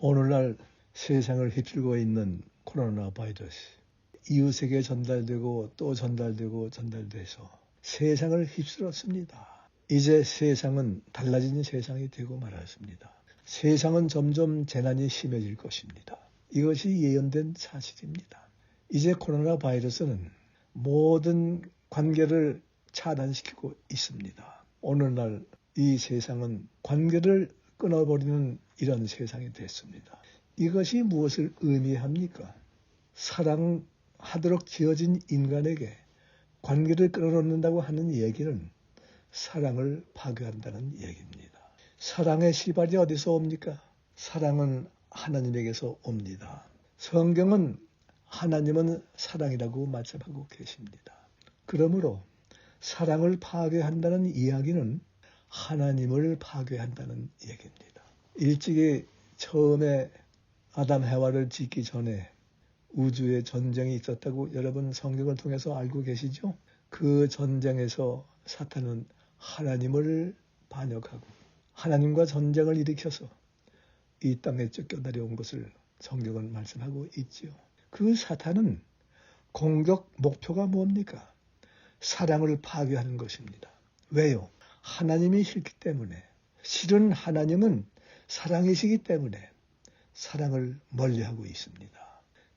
오늘날 세상을 휩쓸고 있는 코로나 바이러스, 이웃에게 전달되고 또 전달돼서 세상을 휩쓸었습니다. 이제 세상은 달라진 세상이 되고 말았습니다. 세상은 점점 재난이 심해질 것입니다. 이것이 예언된 사실입니다. 이제 코로나 바이러스는 모든 관계를 차단시키고 있습니다. 오늘날 이 세상은 관계를 끊어버리는 이런 세상이 됐습니다. 이것이 무엇을 의미합니까? 사랑하도록 지어진 인간에게 관계를 끊어놓는다고 하는 얘기는 사랑을 파괴한다는 얘기입니다. 사랑의 시발이 어디서 옵니까? 사랑은 하나님에게서 옵니다. 성경은 하나님은 사랑이라고 말씀하고 계십니다. 그러므로 사랑을 파괴한다는 이야기는 하나님을 파괴한다는 얘기입니다. 일찍이 처음에 아담 해와를 짓기 전에 우주에 전쟁이 있었다고 여러분 성경을 통해서 알고 계시죠? 그 전쟁에서 사탄은 하나님을 반역하고 하나님과 전쟁을 일으켜서 이 땅에 쫓겨내려온 것을 성경은 말씀하고 있지요. 그 사탄은 공격 목표가 뭡니까? 사랑을 파괴하는 것입니다. 왜요? 하나님이 싫기 때문에, 실은 하나님은 사랑이시기 때문에 사랑을 멀리하고 있습니다.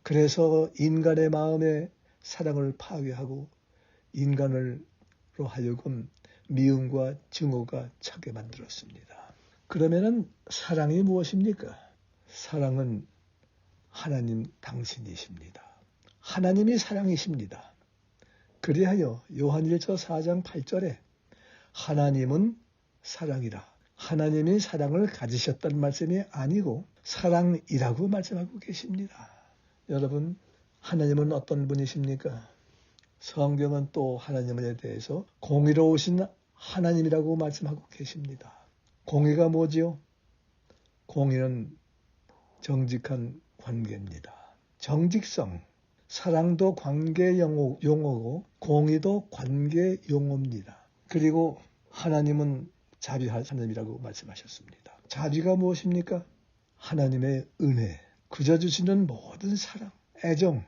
그래서 인간의 마음에 사랑을 파괴하고 인간으로 하여금 미움과 증오가 차게 만들었습니다. 그러면은 사랑이 무엇입니까? 사랑은 하나님 당신이십니다. 하나님이 사랑이십니다. 그리하여 요한일서 4장 8절에 하나님은 사랑이라. 하나님이 사랑을 가지셨다는 말씀이 아니고 사랑이라고 말씀하고 계십니다. 여러분, 하나님은 어떤 분이십니까? 성경은 또 하나님에 대해서 공의로우신 하나님이라고 말씀하고 계십니다. 공의가 뭐지요? 공의는 정직한 관계입니다. 정직성, 사랑도 관계 용어고 공의도 관계 용어입니다. 그리고 하나님은 자비할 하나님이라고 말씀하셨습니다. 자비가 무엇입니까? 하나님의 은혜, 그저 주시는 모든 사랑, 애정,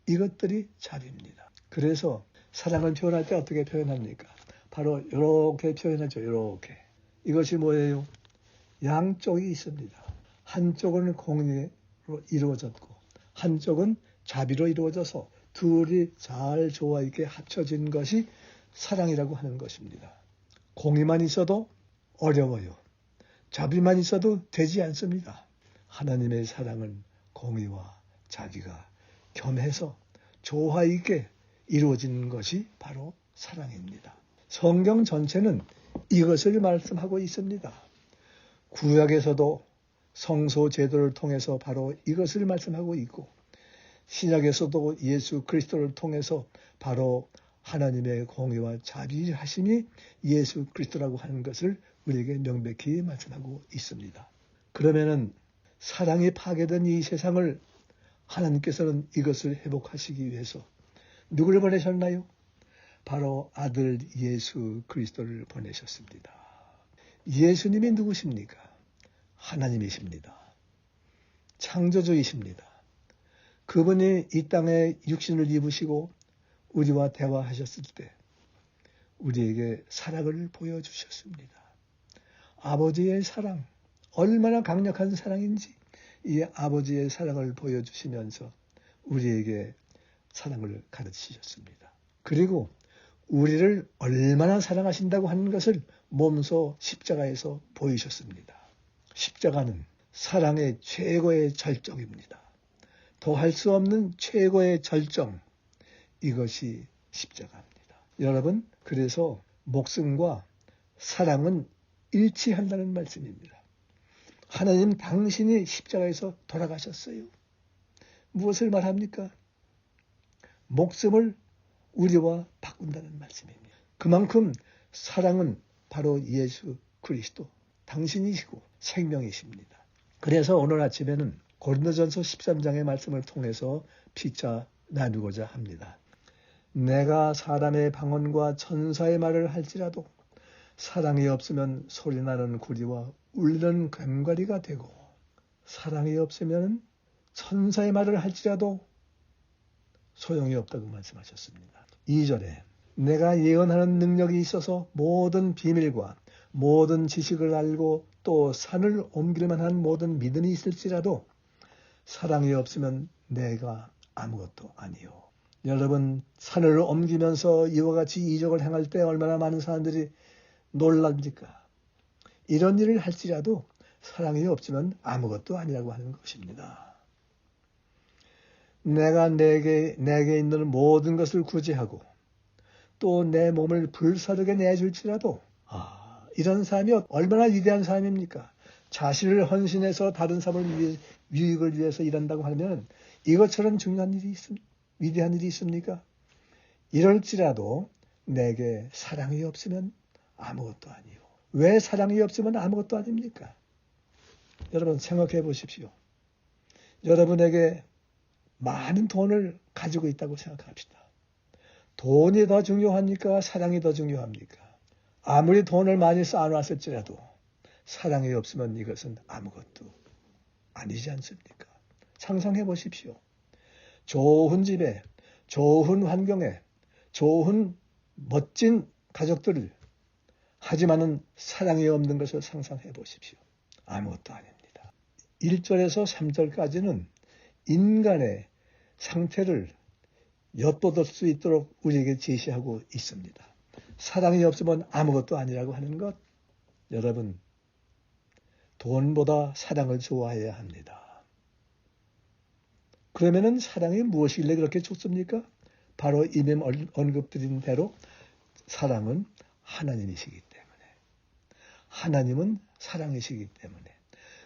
이것들이 자비입니다. 그래서 사랑을 표현할 때 어떻게 표현합니까? 바로 이렇게 표현하죠. 이렇게. 이것이 뭐예요? 양쪽이 있습니다. 한쪽은 공의로 이루어졌고 한쪽은 자비로 이루어져서 둘이 잘 조화 있게 합쳐진 것이 사랑이라고 하는 것입니다. 공의만 있어도 어려워요. 자비만 있어도 되지 않습니다. 하나님의 사랑은 공의와 자비가 겸해서 조화 있게 이루어진 것이 바로 사랑입니다. 성경 전체는 이것을 말씀하고 있습니다. 구약에서도 성소 제도를 통해서 바로 이것을 말씀하고 있고 신약에서도 예수 그리스도를 통해서 바로 하나님의 공의와 자비하심이 예수 그리스도라고 하는 것을 우리에게 명백히 말씀하고 있습니다. 그러면은 사랑이 파괴된 이 세상을 하나님께서는 이것을 회복하시기 위해서 누구를 보내셨나요? 바로 아들 예수 그리스도를 보내셨습니다. 예수님이 누구십니까? 하나님이십니다. 창조주이십니다. 그분이 이 땅에 육신을 입으시고 우리와 대화하셨을 때 우리에게 사랑을 보여주셨습니다. 아버지의 사랑, 얼마나 강력한 사랑인지 이 아버지의 사랑을 보여주시면서 우리에게 사랑을 가르치셨습니다. 그리고 우리를 얼마나 사랑하신다고 하는 것을 몸소 십자가에서 보이셨습니다. 십자가는 사랑의 최고의 절정입니다. 더할 수 없는 최고의 절정, 이것이 십자가입니다. 여러분, 그래서 목숨과 사랑은 일치한다는 말씀입니다. 하나님 당신이 십자가에서 돌아가셨어요. 무엇을 말합니까? 목숨을 우리와 바꾼다는 말씀입니다. 그만큼 사랑은 바로 예수 그리스도 당신이시고 생명이십니다. 그래서 오늘 아침에는 고린도전서 13장의 말씀을 통해서 피차 나누고자 합니다. 내가 사람의 방언과 천사의 말을 할지라도 사랑이 없으면 소리나는 구리와 울리는 괭과리가 되고 사랑이 없으면 천사의 말을 할지라도 소용이 없다고 말씀하셨습니다. 2절에 내가 예언하는 능력이 있어서 모든 비밀과 모든 지식을 알고 또 산을 옮길 만한 모든 믿음이 있을지라도 사랑이 없으면 내가 아무것도 아니요. 여러분, 산을 옮기면서 이와 같이 이적을 행할 때 얼마나 많은 사람들이 놀랍니까? 이런 일을 할지라도 사랑이 없으면 아무것도 아니라고 하는 것입니다. 내가 내게 있는 모든 것을 구제하고 또 내 몸을 불사르게 내줄지라도 이런 삶이 얼마나 위대한 삶입니까? 자신을 헌신해서 다른 사람을 유익을 위해서 일한다고 하면 이것처럼 중요한 일이 위대한 일이 있습니까? 이럴지라도 내게 사랑이 없으면 아무것도 아니요. 왜 사랑이 없으면 아무것도 아닙니까? 여러분 생각해 보십시오. 여러분에게 많은 돈을 가지고 있다고 생각합시다. 돈이 더 중요합니까? 사랑이 더 중요합니까? 아무리 돈을 많이 쌓아놨을지라도 사랑이 없으면 이것은 아무것도 아니지 않습니까? 상상해 보십시오. 좋은 집에, 좋은 환경에, 좋은 멋진 가족들을 하지만은 사랑이 없는 것을 상상해 보십시오. 아무것도 아닙니다. 1절에서 3절까지는 인간의 상태를 엿보들 수 있도록 우리에게 제시하고 있습니다. 사랑이 없으면 아무것도 아니라고 하는 것, 여러분, 돈보다 사랑을 좋아해야 합니다. 그러면은 사랑이 무엇이길래 그렇게 좋습니까? 바로 이미 언급드린 대로 사랑은 하나님이시기 때문에, 하나님은 사랑이시기 때문에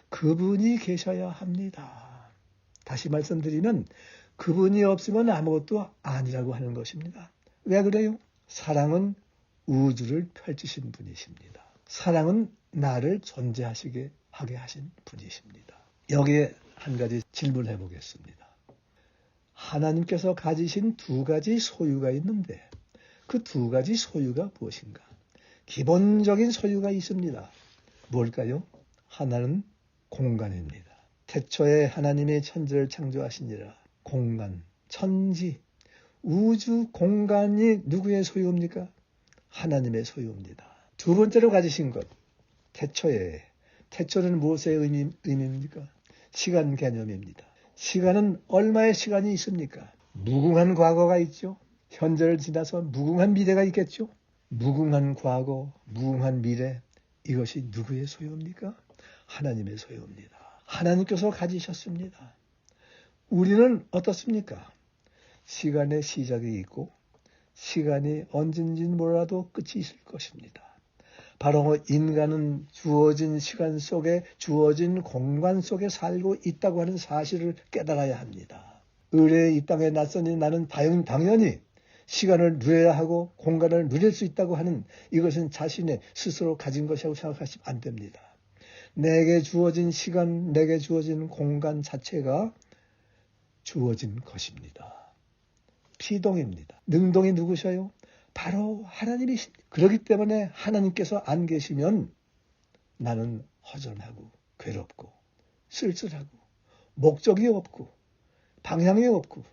그분이 계셔야 합니다. 다시 말씀드리면 그분이 없으면 아무것도 아니라고 하는 것입니다. 왜 그래요? 사랑은 우주를 펼치신 분이십니다. 사랑은 나를 존재하게 하신 분이십니다. 여기에 한 가지 질문해 보겠습니다. 하나님께서 가지신 두 가지 소유가 있는데 그 두 가지 소유가 무엇인가? 기본적인 소유가 있습니다. 뭘까요? 하나는 공간입니다. 태초에 하나님이 천지를 창조하시니라. 공간, 천지, 우주 공간이 누구의 소유입니까? 하나님의 소유입니다. 두 번째로 가지신 것, 태초에. 태초는 무엇의 의미입니까? 시간 개념입니다. 시간은 얼마의 시간이 있습니까? 무궁한 과거가 있죠. 현재를 지나서 무궁한 미래가 있겠죠. 무궁한 과거, 무궁한 미래, 이것이 누구의 소유입니까? 하나님의 소유입니다. 하나님께서 가지셨습니다. 우리는 어떻습니까? 시간의 시작이 있고 시간이 언젠지는 몰라도 끝이 있을 것입니다. 바로 인간은 주어진 시간 속에 주어진 공간 속에 살고 있다고 하는 사실을 깨달아야 합니다. 의뢰의 이 땅에 낯서니 나는 당연히 시간을 누려야 하고 공간을 누릴 수 있다고 하는 이것은 자신의 스스로 가진 것이라고 생각하시면 안 됩니다. 내게 주어진 시간, 내게 주어진 공간 자체가 주어진 것입니다. 피동입니다. 능동이 누구셔요? 바로 하나님이십니다. 그렇기 때문에 하나님께서 안 계시면 나는 허전하고 괴롭고 쓸쓸하고 목적이 없고 방향이 없고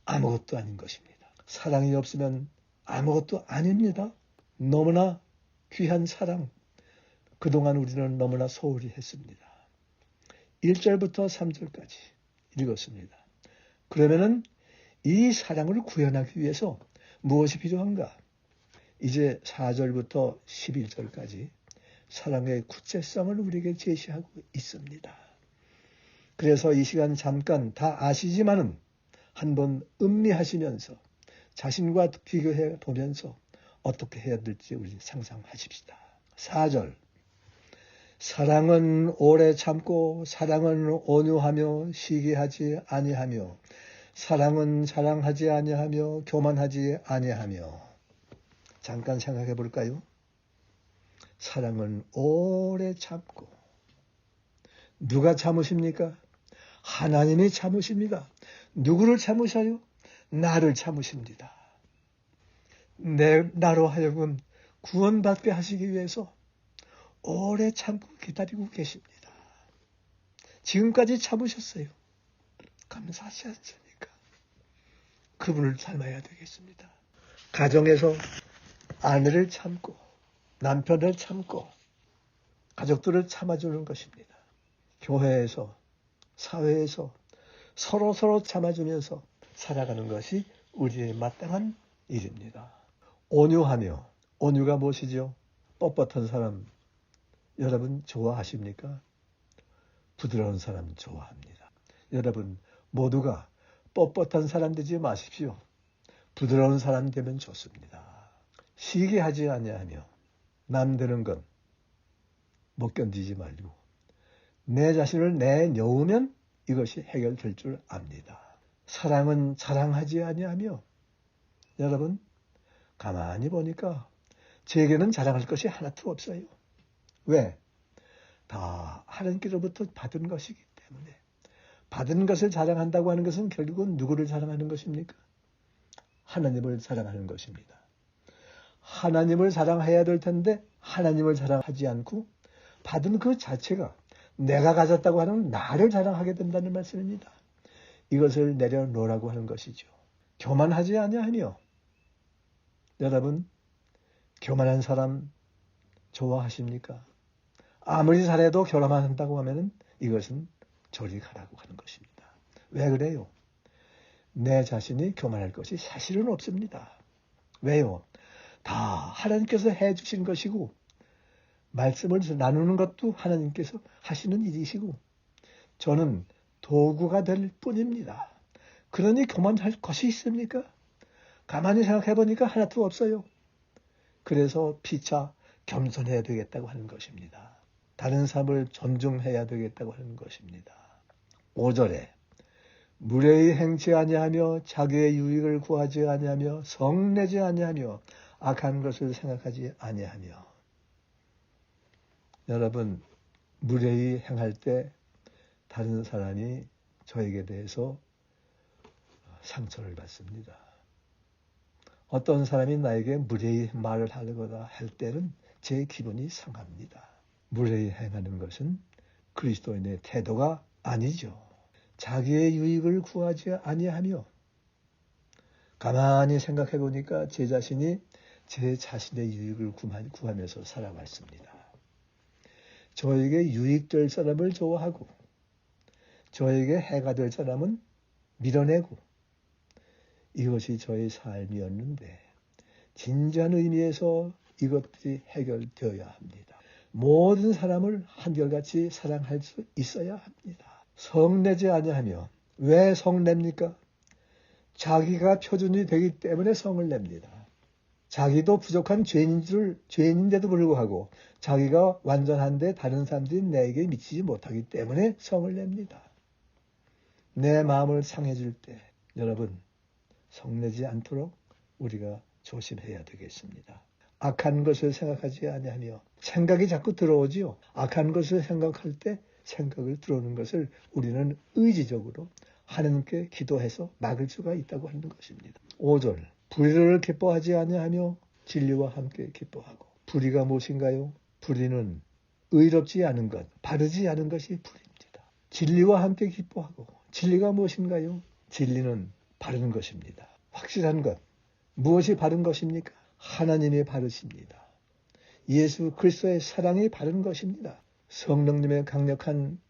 아무것도 아닌 것입니다. 사랑이 없으면 아무것도 아닙니다. 너무나 귀한 사랑, 그동안 우리는 너무나 소홀히 했습니다. 1절부터 3절까지 읽었습니다. 그러면은 이 사랑을 구현하기 위해서 무엇이 필요한가? 이제 4절부터 11절까지 사랑의 구체성을 우리에게 제시하고 있습니다. 그래서 이 시간 잠깐 다 아시지만은 한번 음미하시면서 자신과 비교해 보면서 어떻게 해야 될지 우리 상상하십시다. 4절 사랑은 오래 참고 사랑은 온유하며 시기하지 아니하며 사랑은 자랑하지 아니하며 교만하지 아니하며. 잠깐 생각해 볼까요? 사랑은 오래 참고. 누가 참으십니까? 하나님이 참으십니다. 누구를 참으셔요? 나를 참으십니다. 나로 하여금 구원받게 하시기 위해서 오래 참고 기다리고 계십니다. 지금까지 참으셨어요. 감사하지 않습니까? 그분을 닮아야 되겠습니다. 가정에서 아내를 참고 남편을 참고 가족들을 참아주는 것입니다. 교회에서 사회에서 서로 참아주면서 살아가는 것이 우리의 마땅한 일입니다. 온유하며, 온유가 무엇이죠? 뻣뻣한 사람 여러분 좋아하십니까? 부드러운 사람 좋아합니다. 여러분 모두가 뻣뻣한 사람 되지 마십시오. 부드러운 사람 되면 좋습니다. 시기하지 아니하며 남되는 것 못 견디지 말고 내 자신을 내놓으면 이것이 해결될 줄 압니다. 사랑은 자랑하지 아니하며 여러분 가만히 보니까 제게는 자랑할 것이 하나도 없어요. 왜? 다 하나님께로부터 받은 것이기 때문에. 받은 것을 자랑한다고 하는 것은 결국은 누구를 자랑하는 것입니까? 하나님을 자랑하는 것입니다. 하나님을 자랑해야 될 텐데 하나님을 자랑하지 않고 받은 그 자체가 내가 가졌다고 하는 나를 자랑하게 된다는 말씀입니다. 이것을 내려놓으라고 하는 것이죠. 교만하지 아니하며 여러분 교만한 사람 좋아하십니까? 아무리 잘해도 교만한다고 하면 이것은 저리 가라고 하는 것입니다. 왜 그래요? 내 자신이 교만할 것이 사실은 없습니다. 왜요? 다 하나님께서 해주신 것이고 말씀을 나누는 것도 하나님께서 하시는 일이시고 저는 도구가 될 뿐입니다. 그러니 교만할 것이 있습니까? 가만히 생각해 보니까 하나도 없어요. 그래서 피차 겸손해야 되겠다고 하는 것입니다. 다른 사람을 존중해야 되겠다고 하는 것입니다. 5절에 무례히 행치 아니하며 자기의 유익을 구하지 아니하며 성내지 아니하며 악한 것을 생각하지 아니하며 여러분 무례히 행할 때 다른 사람이 저에게 대해서 상처를 받습니다. 어떤 사람이 나에게 무례히 말을 하거나 할 때는 제 기분이 상합니다. 무례히 행하는 것은 그리스도인의 태도가 아니죠. 자기의 유익을 구하지 아니하며 가만히 생각해 보니까 제 자신이 제 자신의 유익을 구하면서 살아왔습니다. 저에게 유익될 사람을 좋아하고 저에게 해가 될 사람은 밀어내고 이것이 저의 삶이었는데 진지한 의미에서 이것들이 해결되어야 합니다. 모든 사람을 한결같이 사랑할 수 있어야 합니다. 성내지 아니하며 왜 성냅니까? 자기가 표준이 되기 때문에 성을 냅니다. 자기도 부족한 죄인인데도 불구하고 자기가 완전한데 다른 사람들이 내게 미치지 못하기 때문에 성을 냅니다. 내 마음을 상해줄 때 여러분 성내지 않도록 우리가 조심해야 되겠습니다. 악한 것을 생각하지 아니하며 생각이 자꾸 들어오지요. 악한 것을 생각할 때 생각을 들어오는 것을 우리는 의지적으로 하나님께 기도해서 막을 수가 있다고 하는 것입니다. 5절 불의를 기뻐하지 아니하며 진리와 함께 기뻐하고 불의가 무엇인가요? 불의는 의롭지 않은 것, 바르지 않은 것이 불의입니다. 진리와 함께 기뻐하고 진리가 무엇인가요? 진리는 바른 것입니다. 확실한 것. 무엇이 바른 것입니까? 하나님이 바르십니다. 예수 그리스도의 사랑이 바른 것입니다. 성령님의 강력한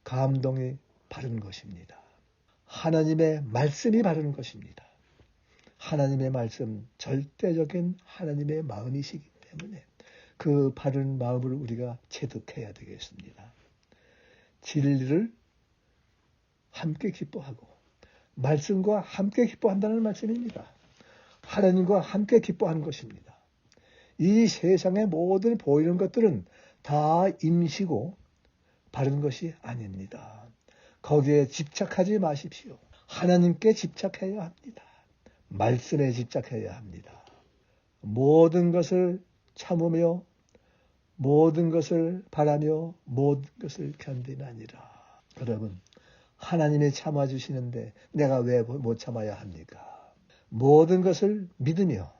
감동이 바른 것입니다. 하나님의 말씀이 바른 것입니다. 하나님의 말씀, 절대적인 하나님의 마음이시기 때문에 그 바른 마음을 우리가 체득해야 되겠습니다. 진리를 함께 기뻐하고 말씀과 함께 기뻐한다는 말씀입니다. 하나님과 함께 기뻐하는 것입니다. 이 세상의 모든 보이는 것들은 다 임시고 바른 것이 아닙니다. 거기에 집착하지 마십시오. 하나님께 집착해야 합니다. 말씀에 집착해야 합니다. 모든 것을 참으며 모든 것을 바라며 모든 것을 견디나니라. 여러분 하나님이 참아주시는데 내가 왜 못 참아야 합니까? 모든 것을 믿으며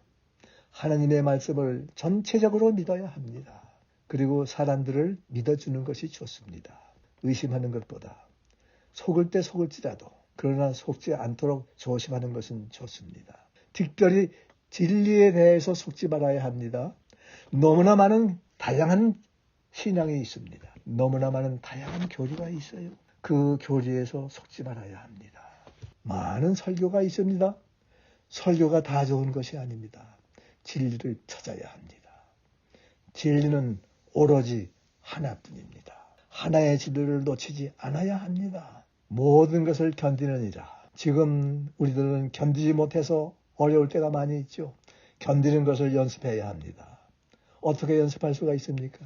하나님의 말씀을 전체적으로 믿어야 합니다. 그리고 사람들을 믿어주는 것이 좋습니다. 의심하는 것보다 속을 때 속을지라도 그러나 속지 않도록 조심하는 것은 좋습니다. 특별히 진리에 대해서 속지 말아야 합니다. 너무나 많은 다양한 신앙이 있습니다. 너무나 많은 다양한 교리가 있어요. 그 교리에서 속지 말아야 합니다. 많은 설교가 있습니다. 설교가 다 좋은 것이 아닙니다. 진리를 찾아야 합니다. 진리는 오로지 하나뿐입니다. 하나의 진리를 놓치지 않아야 합니다. 모든 것을 견디느니라. 지금 우리들은 견디지 못해서 어려울 때가 많이 있죠. 견디는 것을 연습해야 합니다. 어떻게 연습할 수가 있습니까?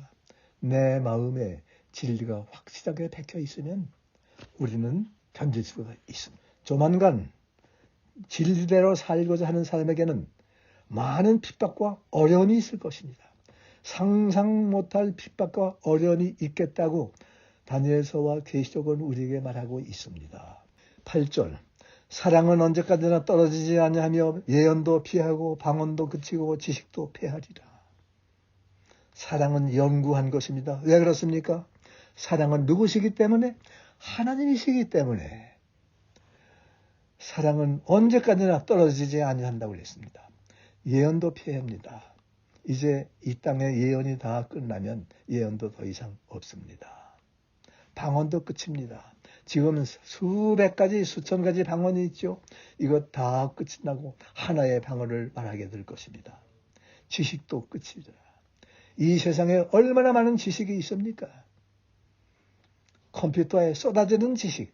내 마음에 진리가 확실하게 박혀 있으면 우리는 견딜 수가 있습니다. 조만간 진리대로 살고자 하는 사람에게는 많은 핍박과 어려움이 있을 것입니다. 상상 못할 핍박과 어려움이 있겠다고 다니엘서와 계시록은 우리에게 말하고 있습니다. 8절 사랑은 언제까지나 떨어지지 아니하며 예언도 피하고 방언도 그치고 지식도 패하리라. 사랑은 연구한 것입니다. 왜 그렇습니까? 사랑은 누구시기 때문에? 하나님이시기 때문에. 사랑은 언제까지나 떨어지지 아니한다고 그랬습니다. 예언도 피합니다. 이제 이 땅의 예언이 다 끝나면 예언도 더 이상 없습니다. 방언도 끝입니다. 지금 수백 가지, 수천 가지 방언이 있죠. 이거 다 끝이 나고 하나의 방언을 말하게 될 것입니다. 지식도 끝이다. 이 세상에 얼마나 많은 지식이 있습니까? 컴퓨터에 쏟아지는 지식,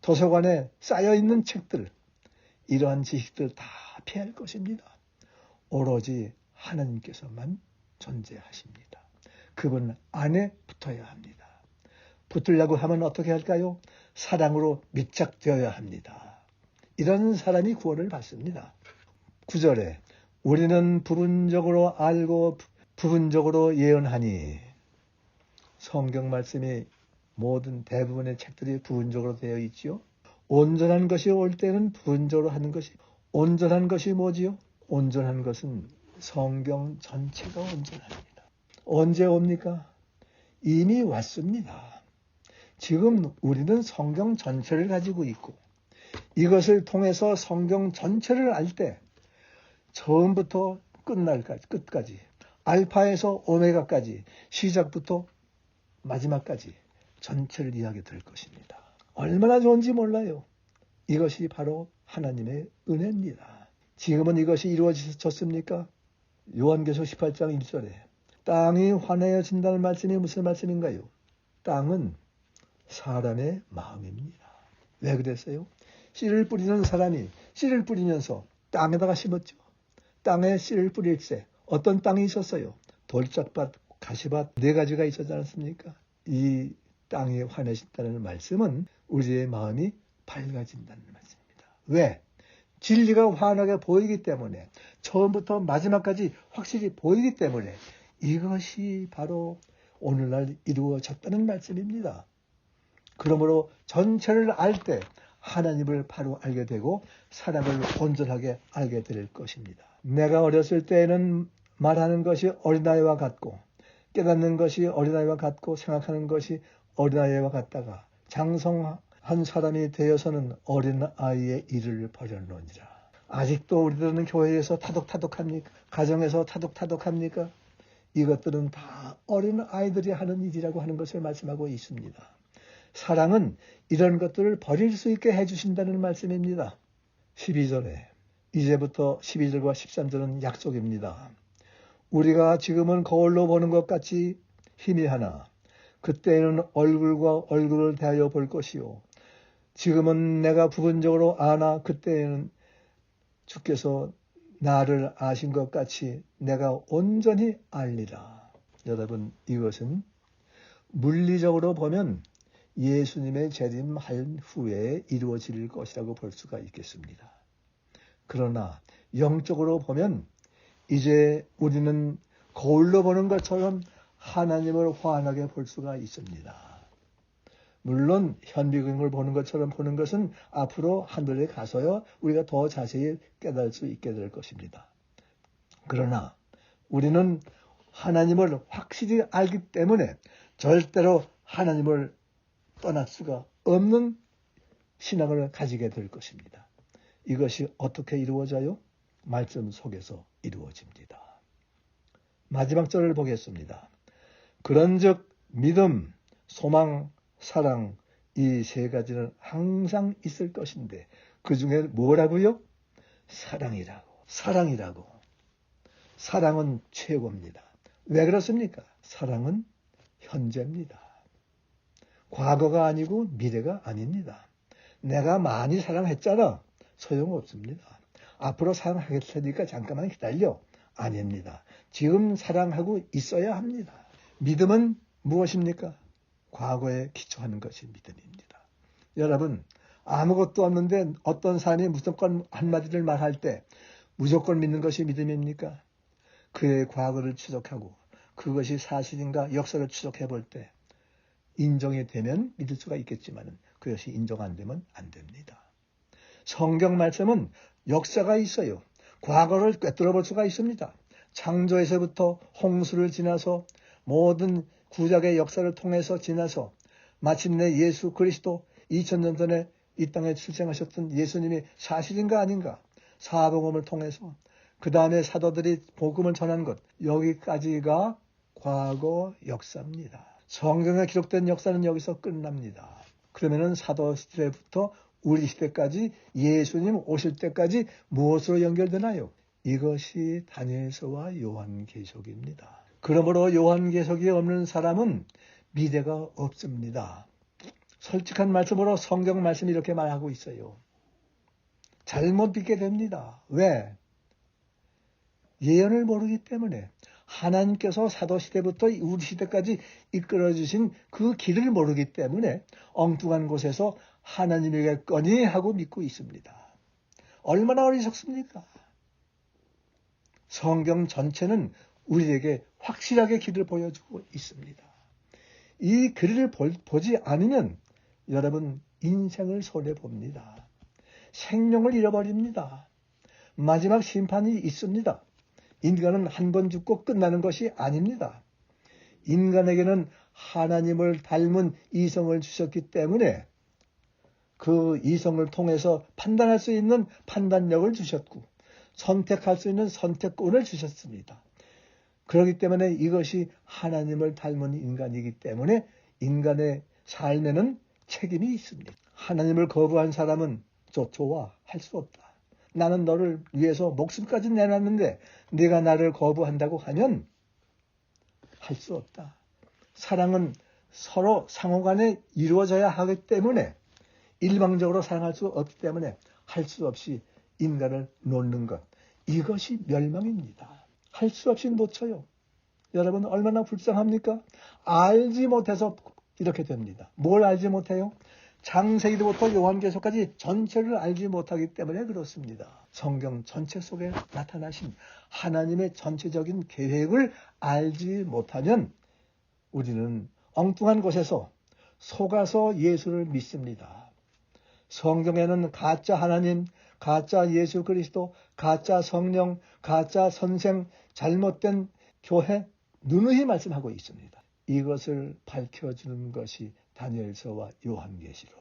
도서관에 쌓여있는 책들, 이러한 지식들 다 피할 것입니다. 오로지 하나님께서만 존재하십니다. 그분 안에 붙어야 합니다. 붙으려고 하면 어떻게 할까요? 사랑으로 밀착되어야 합니다. 이런 사람이 구원을 받습니다. 9절에 우리는 부분적으로 알고 부분적으로 예언하니, 성경 말씀이 모든 대부분의 책들이 부분적으로 되어 있지요. 온전한 것이 올 때는 부분적으로 하는 것이, 온전한 것이 뭐지요? 온전한 것은 성경 전체가 온전합니다. 언제 옵니까? 이미 왔습니다. 지금 우리는 성경 전체를 가지고 있고 이것을 통해서 성경 전체를 알 때 처음부터 끝까지 알파에서 오메가까지 시작부터 마지막까지 전체를 이야기 될 것입니다. 얼마나 좋은지 몰라요. 이것이 바로 하나님의 은혜입니다. 지금은 이것이 이루어졌습니까? 요한계시록 18장 1절에 땅이 환해진다는 말씀이 무슨 말씀인가요? 땅은 사람의 마음입니다. 왜 그랬어요? 씨를 뿌리는 사람이 씨를 뿌리면서 땅에다가 심었죠. 땅에 씨를 뿌릴 때 어떤 땅이 있었어요? 돌짝밭, 가시밭 4가지가 있었지 않습니까? 이 땅이 환해진다는 말씀은 우리의 마음이 밝아진다는 말씀입니다. 왜? 진리가 환하게 보이기 때문에, 처음부터 마지막까지 확실히 보이기 때문에 이것이 바로 오늘날 이루어졌다는 말씀입니다. 그러므로 전체를 알 때 하나님을 바로 알게 되고 사랑을 온전하게 알게 될 것입니다. 내가 어렸을 때에는 말하는 것이 어린아이와 같고 깨닫는 것이 어린아이와 같고 생각하는 것이 어린아이와 같다가 장성한 사람이 되어서는 어린아이의 일을 버렸느니라. 아직도 우리들은 교회에서 타독타독합니까? 가정에서 타독타독합니까? 이것들은 다 어린아이들이 하는 일이라고 하는 것을 말씀하고 있습니다. 사랑은 이런 것들을 버릴 수 있게 해주신다는 말씀입니다. 12절에 이제부터 12절과 13절은 약속입니다. 우리가 지금은 거울로 보는 것 같이 희미하나 그때에는 얼굴과 얼굴을 대하여 볼 것이요. 지금은 내가 부분적으로 아나 그때에는 주께서 나를 아신 것 같이 내가 온전히 알리라. 여러분, 이것은 물리적으로 보면 예수님의 재림할 후에 이루어질 것이라고 볼 수가 있겠습니다. 그러나 영적으로 보면 이제 우리는 거울로 보는 것처럼 하나님을 환하게 볼 수가 있습니다. 물론 현미경을 보는 것처럼 보는 것은 앞으로 하늘에 가서야 우리가 더 자세히 깨달을 수 있게 될 것입니다. 그러나 우리는 하나님을 확실히 알기 때문에 절대로 하나님을 떠날 수가 없는 신앙을 가지게 될 것입니다. 이것이 어떻게 이루어져요? 말씀 속에서 이루어집니다. 마지막 절을 보겠습니다. 그런즉 믿음, 소망, 사랑 이 세 가지는 항상 있을 것인데 그 중에 뭐라고요? 사랑이라고. 사랑은 최고입니다. 왜 그렇습니까? 사랑은 현재입니다. 과거가 아니고 미래가 아닙니다. 내가 많이 사랑했잖아. 소용없습니다. 앞으로 사랑하겠 테니까 잠깐만 기다려. 아닙니다. 지금 사랑하고 있어야 합니다. 믿음은 무엇입니까? 과거에 기초하는 것이 믿음입니다. 여러분, 아무것도 없는데 어떤 사람이 무조건 한마디를 말할 때 무조건 믿는 것이 믿음입니까? 그의 과거를 추적하고 그것이 사실인가 역사를 추적해 볼 때 인정이 되면 믿을 수가 있겠지만 그것이 인정 안 되면 안 됩니다. 성경 말씀은 역사가 있어요. 과거를 꿰뚫어 볼 수가 있습니다. 창조에서부터 홍수를 지나서 모든 구약의 역사를 통해서 지나서 마침내 예수 그리스도 2000년 전에 이 땅에 출생하셨던 예수님이 사실인가 아닌가 사복음을 통해서 그 다음에 사도들이 복음을 전한 것 여기까지가 과거 역사입니다. 성경에 기록된 역사는 여기서 끝납니다. 그러면은 사도 시대부터 우리 시대까지 예수님 오실 때까지 무엇으로 연결되나요? 이것이 다니엘서와 요한계시록입니다. 그러므로 요한계시록이 없는 사람은 미래가 없습니다. 솔직한 말씀으로 성경 말씀이 이렇게 말하고 있어요. 잘못 믿게 됩니다. 왜? 예언을 모르기 때문에 하나님께서 사도시대부터 우리 시대까지 이끌어주신 그 길을 모르기 때문에 엉뚱한 곳에서 하나님이겠거니 하고 믿고 있습니다. 얼마나 어리석습니까? 성경 전체는 우리에게 확실하게 길을 보여주고 있습니다. 이 길을 보지 않으면 여러분 인생을 손해봅니다. 생명을 잃어버립니다. 마지막 심판이 있습니다. 인간은 한 번 죽고 끝나는 것이 아닙니다. 인간에게는 하나님을 닮은 이성을 주셨기 때문에 그 이성을 통해서 판단할 수 있는 판단력을 주셨고 선택할 수 있는 선택권을 주셨습니다. 그렇기 때문에 이것이 하나님을 닮은 인간이기 때문에 인간의 삶에는 책임이 있습니다. 하나님을 거부한 사람은 좋아 할 수 없다. 나는 너를 위해서 목숨까지 내놨는데 네가 나를 거부한다고 하면 할 수 없다. 사랑은 서로 상호간에 이루어져야 하기 때문에 일방적으로 사랑할 수 없기 때문에 할 수 없이 인간을 놓는 것. 이것이 멸망입니다. 할 수 없이 놓쳐요. 여러분 얼마나 불쌍합니까? 알지 못해서 이렇게 됩니다. 뭘 알지 못해요? 창세기부터 요한계시록까지 전체를 알지 못하기 때문에 그렇습니다. 성경 전체 속에 나타나신 하나님의 전체적인 계획을 알지 못하면 우리는 엉뚱한 곳에서 속아서 예수를 믿습니다. 성경에는 가짜 하나님, 가짜 예수 그리스도, 가짜 성령, 가짜 선생, 잘못된 교회 누누이 말씀하고 있습니다. 이것을 밝혀주는 것이 다니엘서와 요한계시록.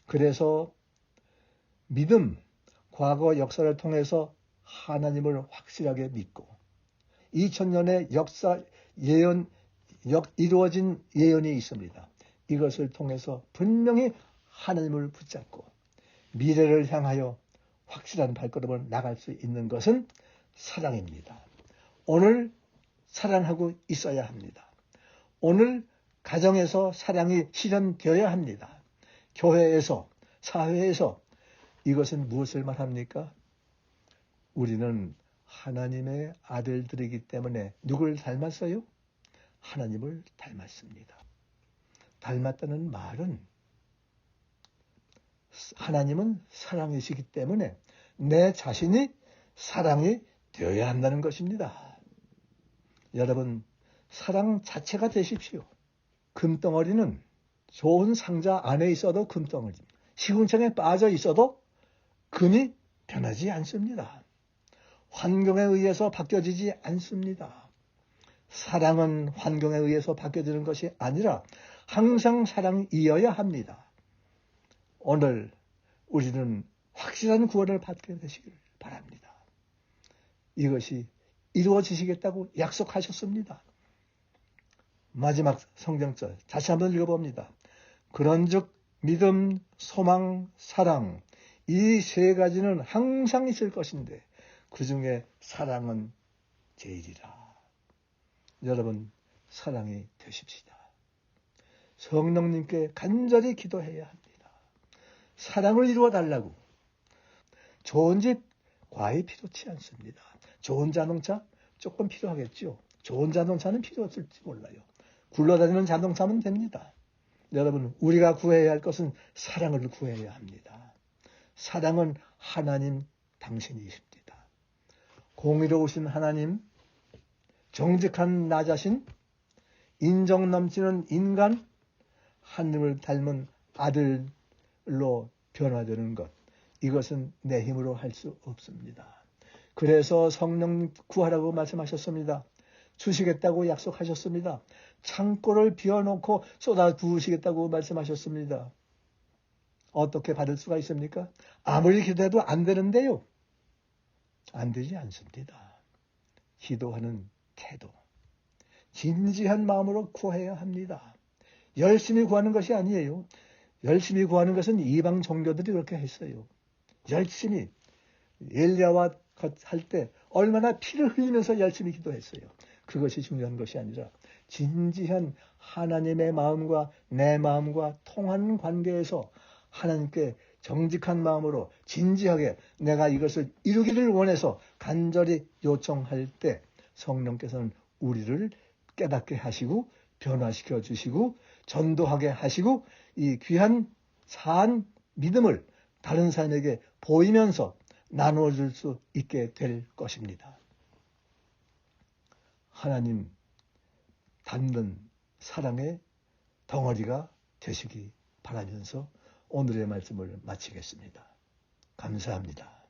그래서 믿음, 과거 역사를 통해서 하나님을 확실하게 믿고 2000년의 역사 예언, 이루어진 예언이 있습니다. 이것을 통해서 분명히 하나님을 붙잡고 미래를 향하여 확실한 발걸음을 나갈 수 있는 것은 사랑입니다. 오늘 사랑하고 있어야 합니다. 오늘 가정에서 사랑이 실현되어야 합니다. 교회에서, 사회에서 이것은 무엇을 말합니까? 우리는 하나님의 아들들이기 때문에 누굴 닮았어요? 하나님을 닮았습니다. 닮았다는 말은 하나님은 사랑이시기 때문에 내 자신이 사랑이 되어야 한다는 것입니다. 여러분, 사랑 자체가 되십시오. 금덩어리는 좋은 상자 안에 있어도 금덩어리입니다. 시궁창에 빠져 있어도 금이 변하지 않습니다. 환경에 의해서 바뀌어지지 않습니다. 사랑은 환경에 의해서 바뀌어지는 것이 아니라 항상 사랑이 이어야 합니다. 오늘 우리는 확실한 구원을 받게 되시길 바랍니다. 이것이 이루어지시겠다고 약속하셨습니다. 마지막 성경절 다시 한번 읽어봅니다. 그런즉 믿음, 소망, 사랑 이 세 가지는 항상 있을 것인데 그 중에 사랑은 제일이라. 여러분 사랑이 되십시다. 성령님께 간절히 기도해야 합니다. 사랑을 이루어 달라고. 좋은 집 과히 필요치 않습니다. 좋은 자동차 조금 필요하겠죠. 좋은 자동차는 필요 없을지 몰라요. 굴러다니는 자동차면 됩니다. 여러분 우리가 구해야 할 것은 사랑을 구해야 합니다. 사랑은 하나님 당신이십니다. 공의로우신 하나님, 정직한 나 자신, 인정 넘치는 인간, 하늘을 닮은 아들로 변화되는 것, 이것은 내 힘으로 할 수 없습니다. 그래서 성령 구하라고 말씀하셨습니다. 주시겠다고 약속하셨습니다. 창고를 비워놓고 쏟아 부으시겠다고 말씀하셨습니다. 어떻게 받을 수가 있습니까? 아무리 기도해도 안 되는데요. 안 되지 않습니다. 기도하는 태도, 진지한 마음으로 구해야 합니다. 열심히 구하는 것이 아니에요. 열심히 구하는 것은 이방 종교들이 그렇게 했어요. 열심히 엘리야와 할 때 얼마나 피를 흘리면서 열심히 기도했어요. 그것이 중요한 것이 아니라 진지한 하나님의 마음과 내 마음과 통하는 관계에서 하나님께 정직한 마음으로 진지하게 내가 이것을 이루기를 원해서 간절히 요청할 때 성령께서는 우리를 깨닫게 하시고 변화시켜 주시고 전도하게 하시고 이 귀한 사한 믿음을 다른 사람에게 보이면서 나눠줄 수 있게 될 것입니다. 하나님 닮는 사랑의 덩어리가 되시기 바라면서 오늘의 말씀을 마치겠습니다. 감사합니다.